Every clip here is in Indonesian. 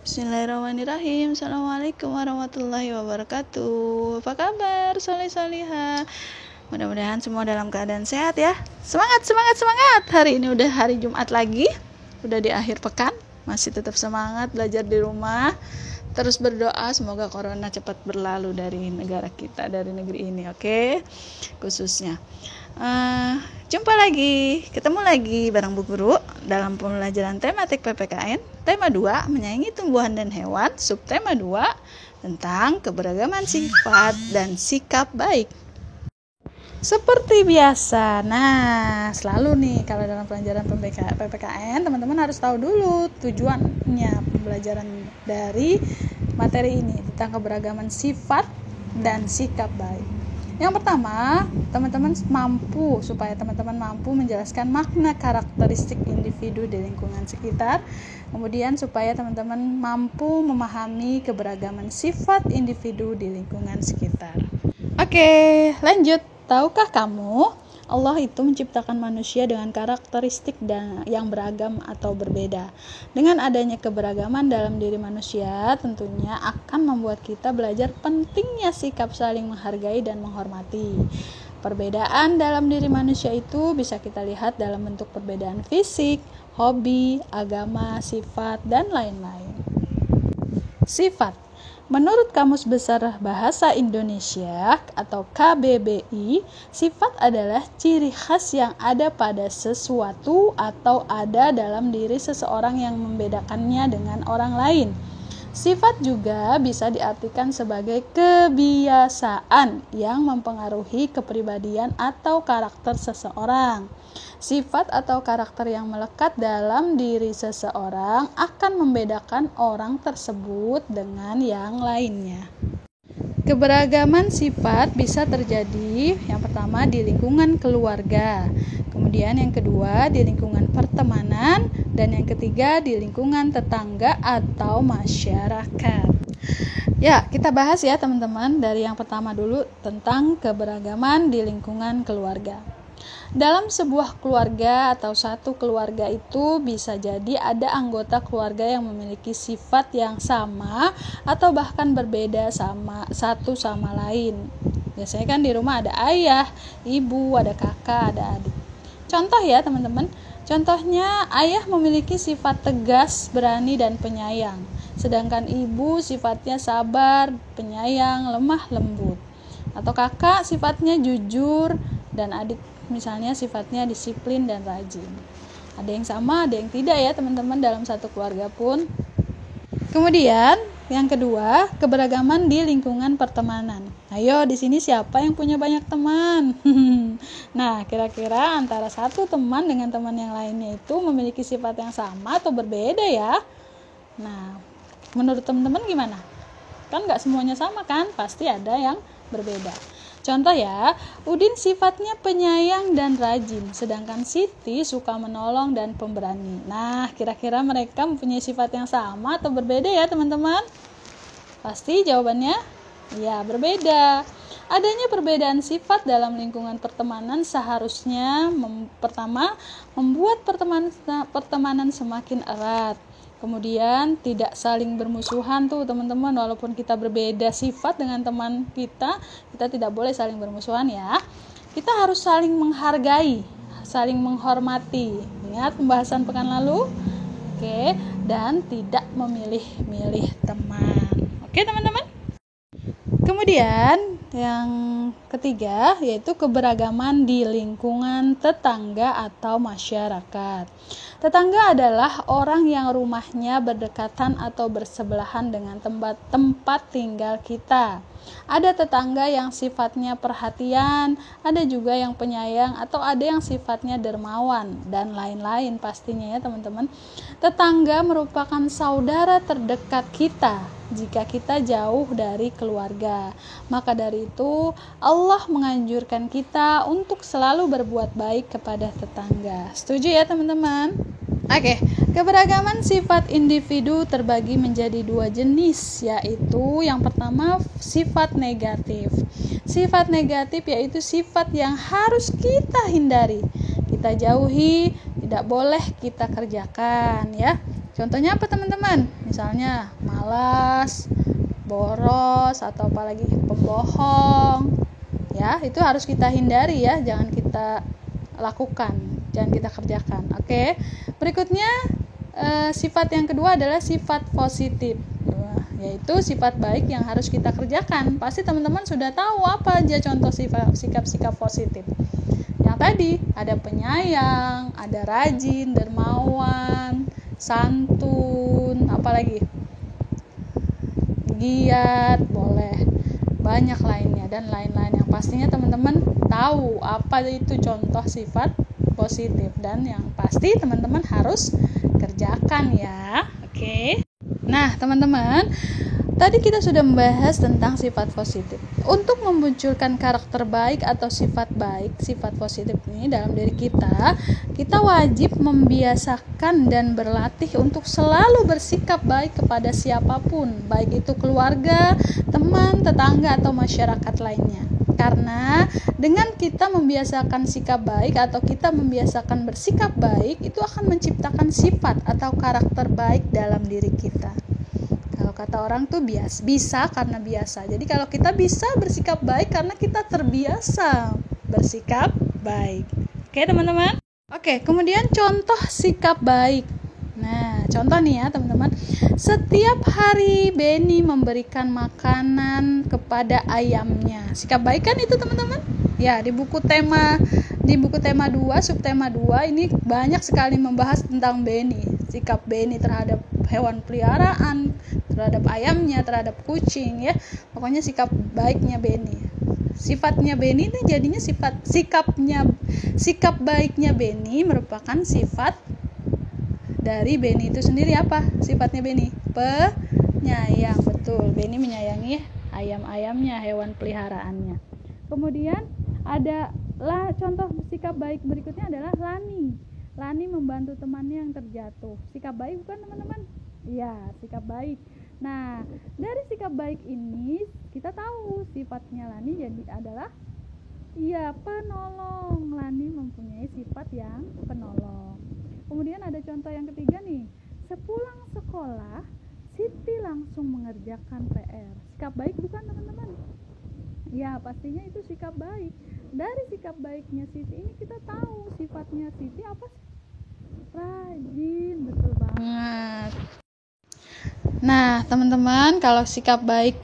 Bismillahirrahmanirrahim. Assalamualaikum warahmatullahi wabarakatuh. Apa kabar soleh-solihah? Mudah-mudahan semua dalam keadaan sehat ya. Semangat, semangat, semangat. Hari ini udah hari Jumat lagi. Udah di akhir pekan. Masih tetap semangat belajar di rumah. Terus berdoa semoga corona cepat berlalu dari negara kita, dari negeri ini, oke? Khususnya. Jumpa lagi, ketemu lagi bareng Bu Guru dalam pembelajaran tematik PPKN. Tema 2, menyayangi tumbuhan dan hewan. Subtema 2, tentang keberagaman sifat dan sikap baik. Seperti biasa, selalu nih kalau dalam pelajaran PPKN, teman-teman harus tahu dulu tujuannya pembelajaran dari materi ini tentang keberagaman sifat dan sikap baik. Yang pertama, supaya teman-teman mampu menjelaskan makna karakteristik individu di lingkungan sekitar. Kemudian supaya teman-teman mampu memahami keberagaman sifat individu di lingkungan sekitar. Oke, lanjut. Tahukah kamu, Allah itu menciptakan manusia dengan karakteristik yang beragam atau berbeda. Dengan adanya keberagaman dalam diri manusia, tentunya akan membuat kita belajar pentingnya sikap saling menghargai dan menghormati. Perbedaan dalam diri manusia itu bisa kita lihat dalam bentuk perbedaan fisik, hobi, agama, sifat, dan lain-lain. Sifat. Menurut Kamus Besar Bahasa Indonesia atau KBBI, sifat adalah ciri khas yang ada pada sesuatu atau ada dalam diri seseorang yang membedakannya dengan orang lain. Sifat juga bisa diartikan sebagai kebiasaan yang mempengaruhi kepribadian atau karakter seseorang. Sifat atau karakter yang melekat dalam diri seseorang akan membedakan orang tersebut dengan yang lainnya. Keberagaman sifat bisa terjadi yang pertama di lingkungan keluarga, kemudian yang kedua di lingkungan pertemanan, dan yang ketiga di lingkungan tetangga atau masyarakat. Ya, kita bahas ya teman-teman dari yang pertama dulu tentang keberagaman di lingkungan keluarga. Dalam sebuah keluarga atau satu keluarga itu bisa jadi ada anggota keluarga yang memiliki sifat yang sama atau bahkan berbeda satu sama lain. Biasanya kan di rumah ada ayah, ibu, ada kakak, ada adik. Contoh ya teman-teman, contohnya ayah memiliki sifat tegas, berani, dan penyayang. Sedangkan ibu sifatnya sabar, penyayang, lemah lembut. Atau kakak sifatnya jujur, dan adik misalnya sifatnya disiplin dan rajin. Ada yang sama, ada yang tidak ya teman-teman dalam satu keluarga pun. Kemudian yang kedua, keberagaman di lingkungan pertemanan. Ayo, di sini siapa yang punya banyak teman? Nah, kira-kira antara satu teman dengan teman yang lainnya itu memiliki sifat yang sama atau berbeda ya? Nah, menurut teman-teman gimana? Kan nggak semuanya sama kan? Pasti ada yang berbeda. Contoh ya, Udin sifatnya penyayang dan rajin, sedangkan Siti suka menolong dan pemberani. Nah, kira-kira mereka mempunyai sifat yang sama atau berbeda ya teman-teman? Pasti jawabannya ya berbeda. Adanya perbedaan sifat dalam lingkungan pertemanan seharusnya pertama membuat pertemanan semakin erat. Kemudian tidak saling bermusuhan tuh teman-teman, walaupun kita berbeda sifat dengan teman kita tidak boleh saling bermusuhan ya. Kita harus saling menghargai, saling menghormati. Ingat pembahasan pekan lalu? Oke, dan tidak memilih-milih teman. Oke teman-teman? Kemudian yang ketiga yaitu keberagaman di lingkungan tetangga atau masyarakat. Tetangga adalah orang yang rumahnya berdekatan atau bersebelahan dengan tempat tinggal kita. Ada tetangga yang sifatnya perhatian, ada juga yang penyayang, atau ada yang sifatnya dermawan, dan lain-lain pastinya ya teman-teman. Tetangga merupakan saudara terdekat kita jika kita jauh dari keluarga. Maka dari itu Allah menganjurkan kita untuk selalu berbuat baik kepada tetangga. Setuju ya teman-teman? Oke, keberagaman sifat individu terbagi menjadi dua jenis, yaitu yang pertama sifat negatif. Sifat negatif yaitu sifat yang harus kita hindari, kita jauhi, tidak boleh kita kerjakan ya. Contohnya apa teman-teman? misalnya malas, boros, atau apalagi pembohong. Ya, itu harus kita hindari ya, jangan kita lakukan, jangan kita kerjakan. Oke. Berikutnya sifat yang kedua adalah sifat positif, yaitu sifat baik yang harus kita kerjakan. Pasti teman-teman sudah tahu apa aja contoh sikap-sikap positif. Yang tadi ada penyayang, ada rajin, dermawan, santun, apalagi giat, boleh, banyak lainnya dan lain-lain yang pastinya teman-teman tahu apa itu contoh sifat positif dan yang pasti teman-teman harus kerjakan ya. Oke. Nah, teman-teman, tadi kita sudah membahas tentang sifat positif. Untuk memunculkan karakter baik atau sifat baik, sifat positif ini dalam diri kita, kita wajib membiasakan dan berlatih untuk selalu bersikap baik kepada siapapun, baik itu keluarga, teman, tetangga, atau masyarakat lainnya. Karena dengan kita membiasakan sikap baik atau kita membiasakan bersikap baik, itu akan menciptakan sifat atau karakter baik dalam diri kita. Kalau kata orang tuh bisa karena biasa. Jadi kalau kita bisa bersikap baik karena kita terbiasa bersikap baik. Oke, teman-teman? Oke, kemudian contoh sikap baik. Nah, contoh nih ya, teman-teman. Setiap hari Beni memberikan makanan kepada ayamnya. Sikap baik kan itu, teman-teman? Ya, di buku tema 2, subtema 2 ini banyak sekali membahas tentang Beni. Sikap Beni terhadap hewan peliharaan, terhadap ayamnya, terhadap kucing ya. Pokoknya sikap baiknya Beni. Sifatnya Beni ini jadinya sikap baiknya Beni merupakan sifat dari Beni itu sendiri. Apa sifatnya Beni? Penyayang. Betul, Beni menyayangi ayam-ayamnya, hewan peliharaannya. Kemudian contoh sikap baik berikutnya adalah Lani membantu temannya yang terjatuh. Sikap baik bukan, teman-teman? Iya, sikap baik. Nah, dari sikap baik ini kita tahu sifatnya Lani jadi adalah penolong. Lani mempunyai sifat yang penolong. Kemudian ada contoh yang ketiga nih. Sepulang sekolah, Siti langsung mengerjakan PR. Sikap baik bukan, teman-teman? Ya, pastinya itu sikap baik. Dari sikap baiknya Siti ini kita tahu sifatnya Siti apa sih? Rajin, betul banget. Nah, teman-teman, kalau sikap baik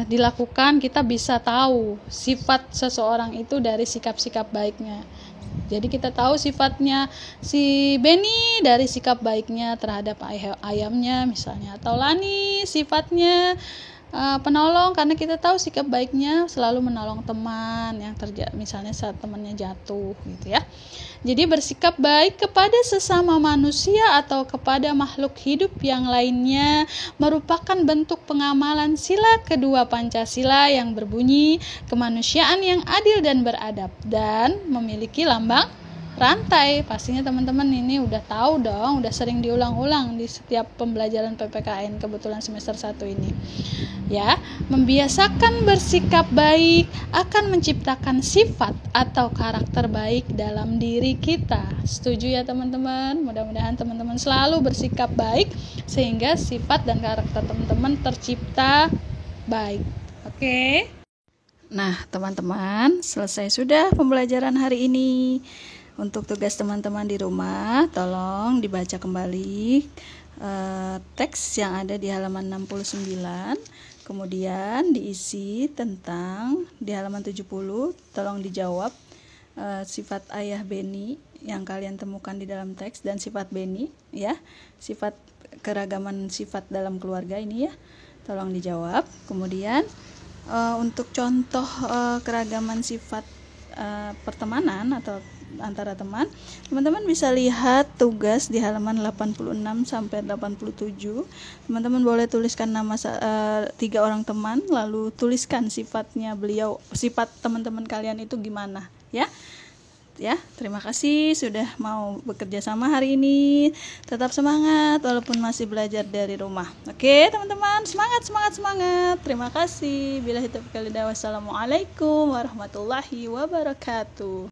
dilakukan, kita bisa tahu sifat seseorang itu dari sikap-sikap baiknya. Jadi kita tahu sifatnya si Beni dari sikap baiknya terhadap ayamnya misalnya, atau Lani sifatnya penolong karena kita tahu sikap baiknya selalu menolong teman yang misalnya saat temannya jatuh gitu ya. Jadi bersikap baik kepada sesama manusia atau kepada makhluk hidup yang lainnya merupakan bentuk pengamalan sila kedua Pancasila yang berbunyi kemanusiaan yang adil dan beradab dan memiliki lambang rantai. Pastinya teman-teman ini udah tahu dong, udah sering diulang-ulang di setiap pembelajaran PPKN kebetulan semester 1 ini. Ya, membiasakan bersikap baik akan menciptakan sifat atau karakter baik dalam diri kita. Setuju ya teman-teman? Mudah-mudahan teman-teman selalu bersikap baik sehingga sifat dan karakter teman-teman tercipta baik. Oke? Nah, teman-teman, selesai sudah pembelajaran hari ini. Untuk tugas teman-teman di rumah, tolong dibaca kembali teks yang ada di halaman 69. Kemudian diisi tentang di halaman 70, tolong dijawab sifat ayah Beni yang kalian temukan di dalam teks dan sifat Beni ya. Sifat keragaman sifat dalam keluarga ini ya. Tolong dijawab. Kemudian untuk contoh keragaman sifat pertemanan atau antara teman-teman bisa lihat tugas di halaman 86 sampai 87. Teman-teman boleh tuliskan nama 3 orang teman, lalu tuliskan sifatnya sifat teman-teman kalian itu gimana ya. Ya, terima kasih sudah mau bekerja sama hari ini. Tetap semangat walaupun masih belajar dari rumah. Oke, teman-teman, semangat. Terima kasih. Wassalamualaikum warahmatullahi wabarakatuh.